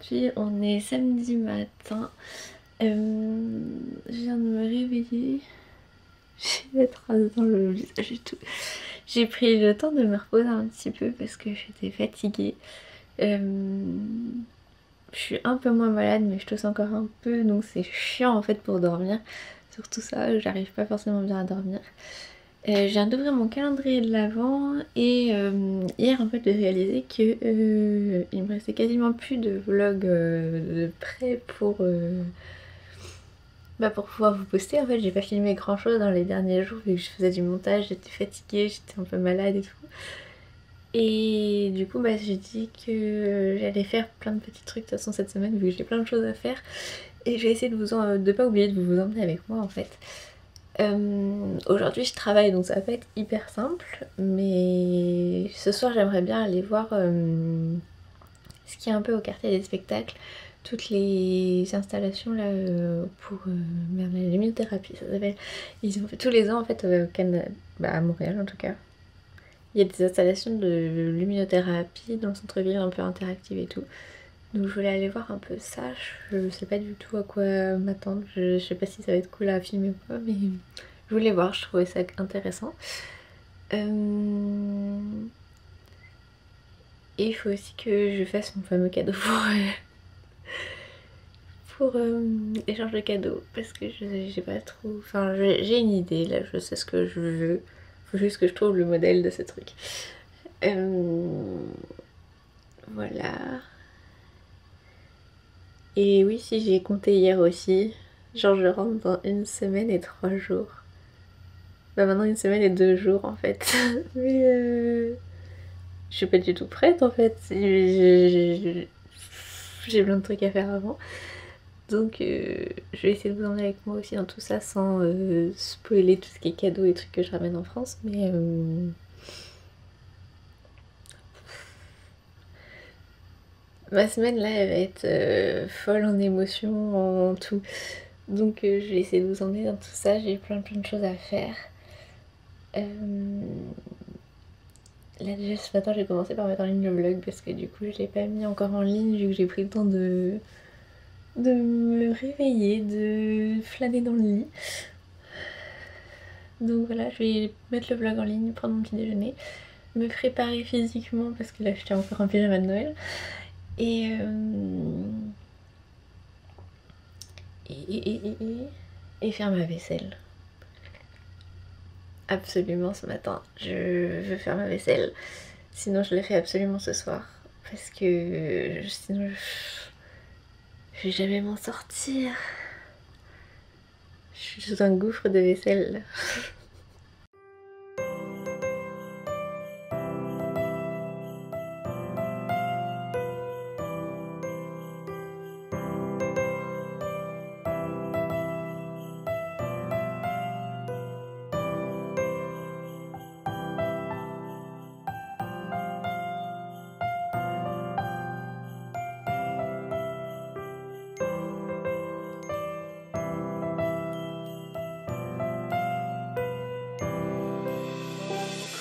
Aujourd'hui on est samedi matin, je viens de me réveiller, j'ai la trace dans le visage et tout. J'ai pris le temps de me reposer un petit peu parce que j'étais fatiguée. Je suis un peu moins malade mais je tousse encore un peu, donc c'est chiant en fait pour dormir. Surtout ça, j'arrive pas forcément bien à dormir. Je viens d'ouvrir mon calendrier de l'Avent et hier en fait j'ai réalisé que il me restait quasiment plus de vlog de prêt pour pouvoir vous poster. En fait j'ai pas filmé grand chose dans les derniers jours vu que je faisais du montage, j'étais fatiguée, j'étais un peu malade et tout. Et du coup j'ai dit que j'allais faire plein de petits trucs de toute façon cette semaine vu que j'ai plein de choses à faire. Et je vais essayer de pas oublier de vous emmener avec moi en fait. Aujourd'hui je travaille donc ça va pas être hyper simple, mais ce soir j'aimerais bien aller voir ce qui est un peu au quartier des spectacles, toutes les installations là pour la luminothérapie ça s'appelle. Ils ont fait tous les ans en fait au Canada, à Montréal en tout cas. Il y a des installations de luminothérapie dans le centre-ville un peu interactive et tout. Donc je voulais aller voir un peu ça, je sais pas du tout à quoi m'attendre, je sais pas si ça va être cool à filmer ou pas, mais je voulais voir, je trouvais ça intéressant. Et il faut aussi que je fasse mon fameux cadeau pour l'échange de cadeaux, parce que j'ai pas trop... Enfin j'ai une idée là, je sais ce que je veux, faut juste que je trouve le modèle de ce truc. Voilà. Et oui, si j'ai compté hier aussi, genre je rentre dans 1 semaine et 3 jours. Bah maintenant 1 semaine et 2 jours en fait. Mais je suis pas du tout prête en fait. J'ai plein de trucs à faire avant. Donc je vais essayer de vous emmener avec moi aussi dans tout ça sans spoiler tout ce qui est cadeaux et trucs que je ramène en France. Mais ma semaine là elle va être folle en émotions, en tout. Donc je vais essayer de vous emmener dans tout ça, j'ai plein de choses à faire. Là déjà ce matin j'ai commencé par mettre en ligne le vlog parce que du coup je l'ai pas mis encore en ligne vu que j'ai pris le temps de me réveiller, de flâner dans le lit. Donc voilà, je vais mettre le vlog en ligne, prendre mon petit déjeuner, me préparer physiquement parce que là j'étais encore en pyjama de Noël. Et faire ma vaisselle. Absolument ce matin, je veux faire ma vaisselle. Sinon je le fais absolument ce soir. Parce que sinon je vais jamais m'en sortir. Je suis sous un gouffre de vaisselle.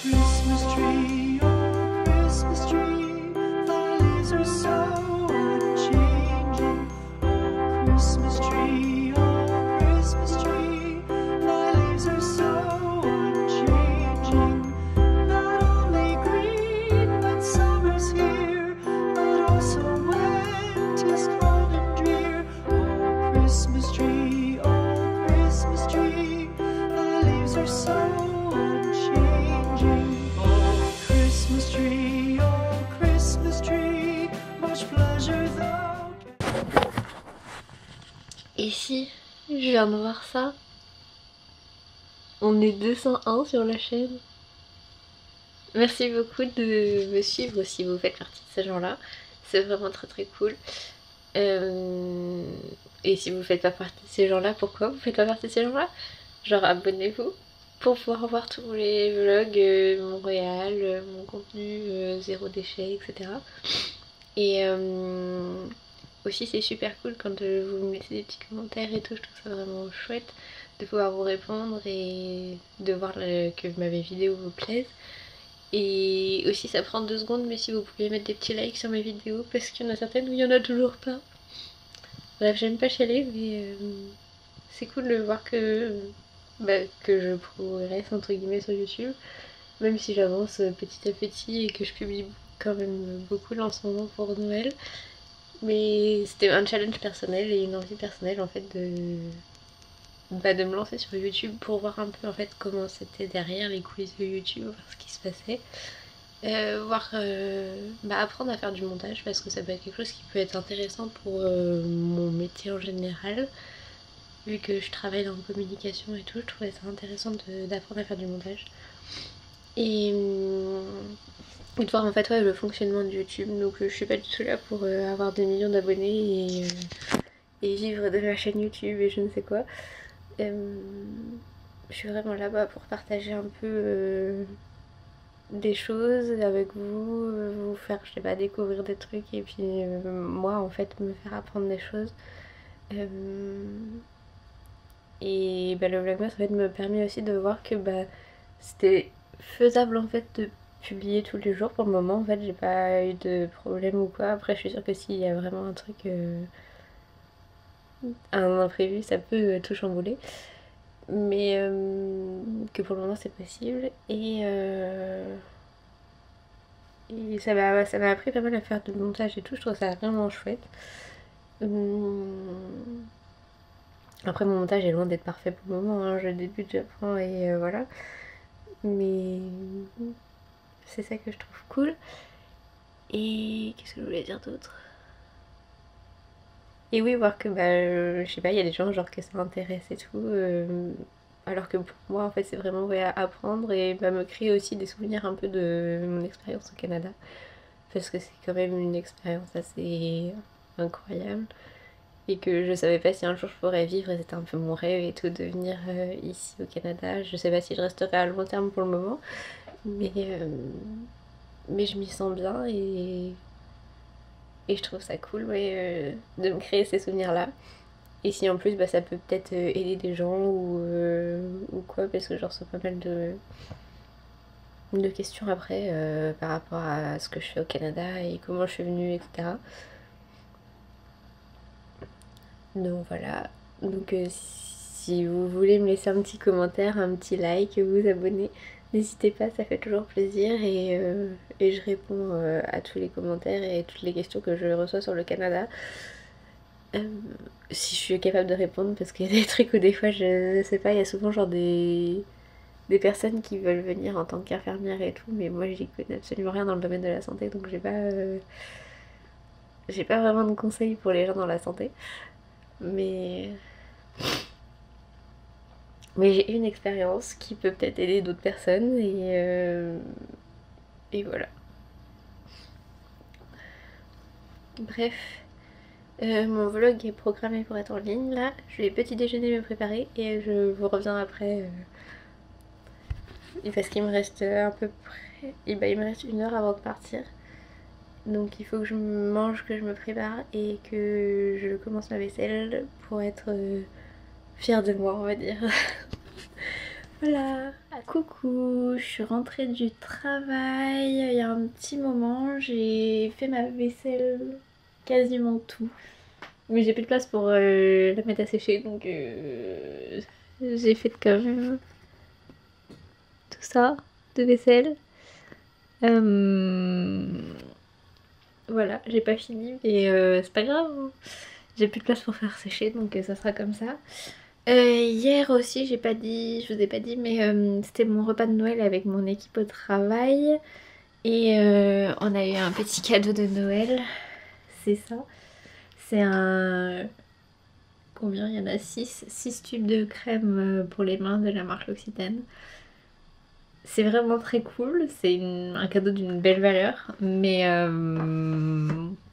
Christmas tree, oh Christmas tree, thy leaves are so unchanging. Oh Christmas tree, thy leaves are so unchanging. Not only green, but summer's here, but also winter's cold and drear. Oh Christmas tree, thy leaves are so unchanging. Et si je viens de voir ça, on est 201 sur la chaîne. Merci beaucoup de me suivre si vous faites partie de ces gens-là. C'est vraiment très cool. Et si vous faites pas partie de ces gens-là, pourquoi vous faites pas partie de ces gens-là? Genre abonnez-vous pour pouvoir voir tous les vlogs Montréal, mon contenu zéro déchet, etc. Et aussi c'est super cool quand vous me laissez des petits commentaires et tout, je trouve ça vraiment chouette de pouvoir vous répondre et de voir que mes vidéos vous plaisent. Et aussi ça prend 2 secondes, mais si vous pouviez mettre des petits likes sur mes vidéos, parce qu'il y en a certaines où il y en a toujours pas. Bref, j'aime pas chialer, mais c'est cool de voir que je progresse entre guillemets sur YouTube, même si j'avance petit à petit et que je publie quand même beaucoup là en ce moment pour Noël. Mais c'était un challenge personnel et une envie personnelle en fait de me lancer sur YouTube pour voir un peu en fait comment c'était derrière les coulisses de YouTube, voir ce qui se passait. Apprendre à faire du montage parce que ça peut être quelque chose qui peut être intéressant pour mon métier en général. Vu que je travaille dans la communication et tout, je trouvais ça intéressant d'apprendre à faire du montage. Et de voir en fait le fonctionnement de YouTube. Donc je suis pas du tout là pour avoir des millions d'abonnés et vivre de ma chaîne YouTube et je ne sais quoi. Je suis vraiment là-bas pour partager un peu des choses avec vous, vous faire, je sais pas, découvrir des trucs et puis moi en fait me faire apprendre des choses. Et le Vlogmas en fait me permet aussi de voir que c'était faisable en fait de publier tous les jours. Pour le moment en fait j'ai pas eu de problème ou quoi. Après je suis sûre que s'il y a vraiment un truc, un imprévu, ça peut tout chambouler. Mais que pour le moment c'est possible. Et ça m'a appris pas mal à faire du montage et tout, je trouve ça vraiment chouette. Après mon montage est loin d'être parfait pour le moment, hein. Je débute, j'apprends et voilà. Mais c'est ça que je trouve cool. Et qu'est-ce que je voulais dire d'autre? Et oui, voir que je sais pas, il y a des gens genre que ça intéresse et tout. Alors que pour moi en fait c'est vraiment apprendre et me créer aussi des souvenirs un peu de mon expérience au Canada. Parce que c'est quand même une expérience assez incroyable. Et que je savais pas si un jour je pourrais vivre et c'était un peu mon rêve et tout de venir ici au Canada. Je sais pas si je resterai à long terme pour le moment. Mais je m'y sens bien et je trouve ça cool de me créer ces souvenirs là. Et si en plus ça peut peut-être aider des gens ou quoi, parce que je reçois pas mal de questions après par rapport à ce que je fais au Canada et comment je suis venue, etc. Donc voilà. Donc si vous voulez me laisser un petit commentaire, un petit like, vous abonner, n'hésitez pas, ça fait toujours plaisir et je réponds à tous les commentaires et toutes les questions que je reçois sur le Canada. Si je suis capable de répondre, parce qu'il y a des trucs où des fois je sais pas, il y a souvent genre des personnes qui veulent venir en tant qu'infirmière et tout, mais moi j'y connais absolument rien dans le domaine de la santé, donc j'ai pas vraiment de conseils pour les gens dans la santé. Mais j'ai une expérience qui peut peut-être aider d'autres personnes et voilà. Bref, mon vlog est programmé pour être en ligne là. Je vais petit déjeuner me préparer et je vous reviens après. Parce qu'il me reste à peu près. Il me reste 1 heure avant de partir. Donc il faut que je mange, que je me prépare et que je commence ma vaisselle pour être fière de moi, on va dire. Voilà. Coucou, je suis rentrée du travail il y a un petit moment. J'ai fait ma vaisselle, quasiment tout. Mais j'ai plus de place pour la mettre à sécher, donc j'ai fait quand même tout ça de vaisselle. Voilà, j'ai pas fini, mais c'est pas grave, hein. J'ai plus de place pour faire sécher, donc ça sera comme ça. Hier aussi, je vous ai pas dit, mais c'était mon repas de Noël avec mon équipe au travail. Et on a eu un petit cadeau de Noël. C'est ça. C'est un... Combien? Il y en a 6 tubes de crème pour les mains de la marque L'Occitane. C'est vraiment très cool, c'est un cadeau d'une belle valeur, mais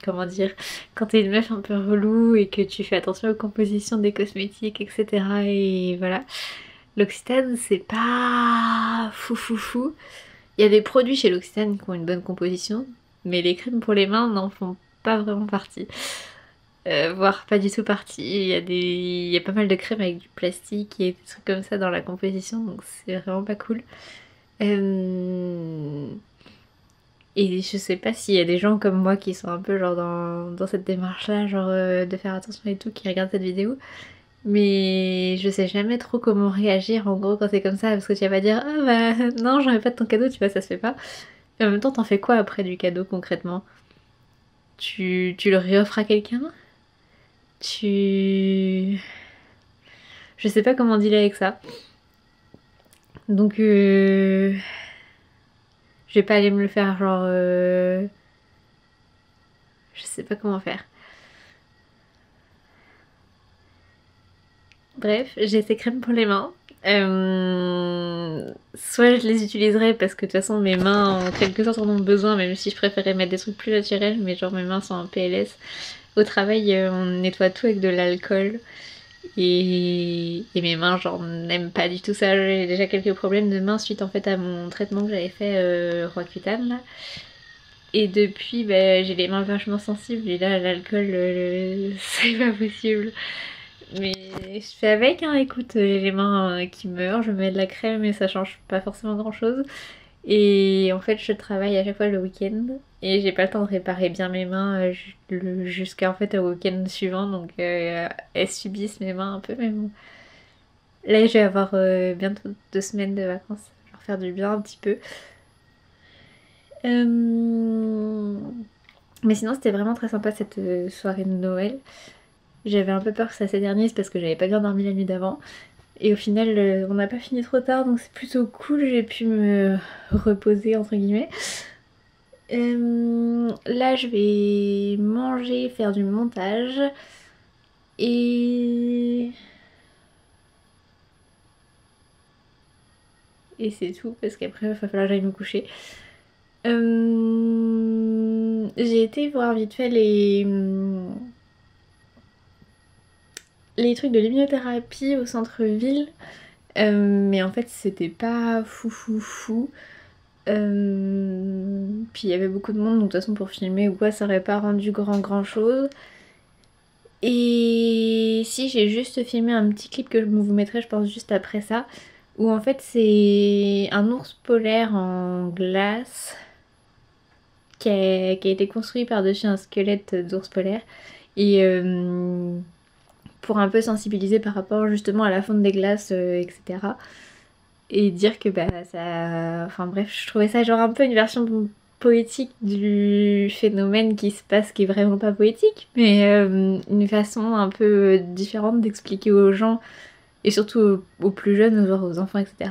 comment dire, quand t'es une meuf un peu relou et que tu fais attention aux compositions des cosmétiques, etc. et voilà, L'Occitane c'est pas fou. Il y a des produits chez L'Occitane qui ont une bonne composition, mais les crèmes pour les mains n'en font pas vraiment partie. Voire pas du tout partie. Il y a pas mal de crèmes avec du plastique et des trucs comme ça dans la composition, donc c'est vraiment pas cool. Et je sais pas s'il y a des gens comme moi qui sont un peu genre dans cette démarche-là, genre de faire attention et tout, qui regardent cette vidéo. Mais je sais jamais trop comment réagir en gros quand c'est comme ça, parce que tu vas pas dire ah bah non, j'aurais pas de ton cadeau, tu vois, ça se fait pas. Et en même temps, t'en fais quoi après du cadeau concrètement? Tu le réoffres à quelqu'un? Tu... Je sais pas comment dealer avec ça. Donc je vais pas aller me le faire genre... Je sais pas comment faire. Bref, j'ai ces crèmes pour les mains. Soit je les utiliserai parce que de toute façon mes mains en quelque sorte en ont besoin, même si je préférais mettre des trucs plus naturels, mais genre mes mains sont en PLS. Au travail, on nettoie tout avec de l'alcool et mes mains genre n'aiment pas du tout ça. J'ai déjà quelques problèmes de mains suite en fait à mon traitement que j'avais fait Roaccutane là. Et depuis, bah, j'ai les mains vachement sensibles et là l'alcool c'est pas possible. Mais je fais avec, hein, écoute, j'ai les mains qui meurent, je mets de la crème et ça change pas forcément grand chose. Et en fait, je travaille à chaque fois le week-end et j'ai pas le temps de réparer bien mes mains jusqu'à en fait au week-end suivant, donc elles subissent mes mains un peu, mais bon. Là, je vais avoir bientôt 2 semaines de vacances, je vais leur faire du bien un petit peu. Mais sinon, c'était vraiment très sympa cette soirée de Noël. J'avais un peu peur que ça s'éternise parce que j'avais pas bien dormi la nuit d'avant. Et au final, on n'a pas fini trop tard, donc c'est plutôt cool. J'ai pu me reposer, entre guillemets. Là, je vais manger, faire du montage. Et... Et c'est tout, parce qu'après, il va falloir que j'aille me coucher. J'ai été voir vite fait les trucs de luminothérapie au centre-ville. Mais en fait, c'était pas fou. Puis il y avait beaucoup de monde, donc de toute façon, pour filmer ou quoi, ça aurait pas rendu grand chose. Et si, j'ai juste filmé un petit clip que je vous mettrai, je pense, juste après ça. Où en fait, c'est un ours polaire en glace qui a été construit par-dessus un squelette d'ours polaire. Et pour un peu sensibiliser par rapport justement à la fonte des glaces, etc. Et dire que bah ça... Enfin bref, je trouvais ça genre un peu une version poétique du phénomène qui se passe, qui est vraiment pas poétique, mais une façon un peu différente d'expliquer aux gens, et surtout aux plus jeunes, genre aux enfants, etc.,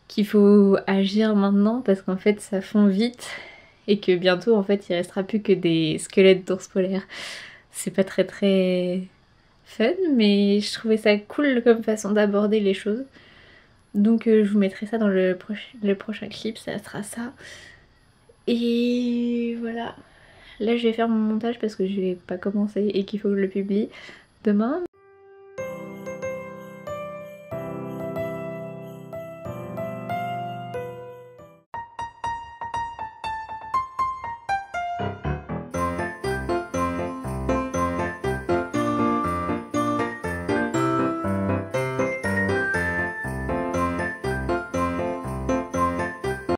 qu'il faut agir maintenant parce qu'en fait ça fond vite et que bientôt en fait il restera plus que des squelettes d'ours polaires. C'est pas très fun, mais je trouvais ça cool comme façon d'aborder les choses. Donc je vous mettrai ça dans le prochain clip, ça sera ça. Et voilà. Là je vais faire mon montage parce que je vais pas commencer et qu'il faut que je le publie demain.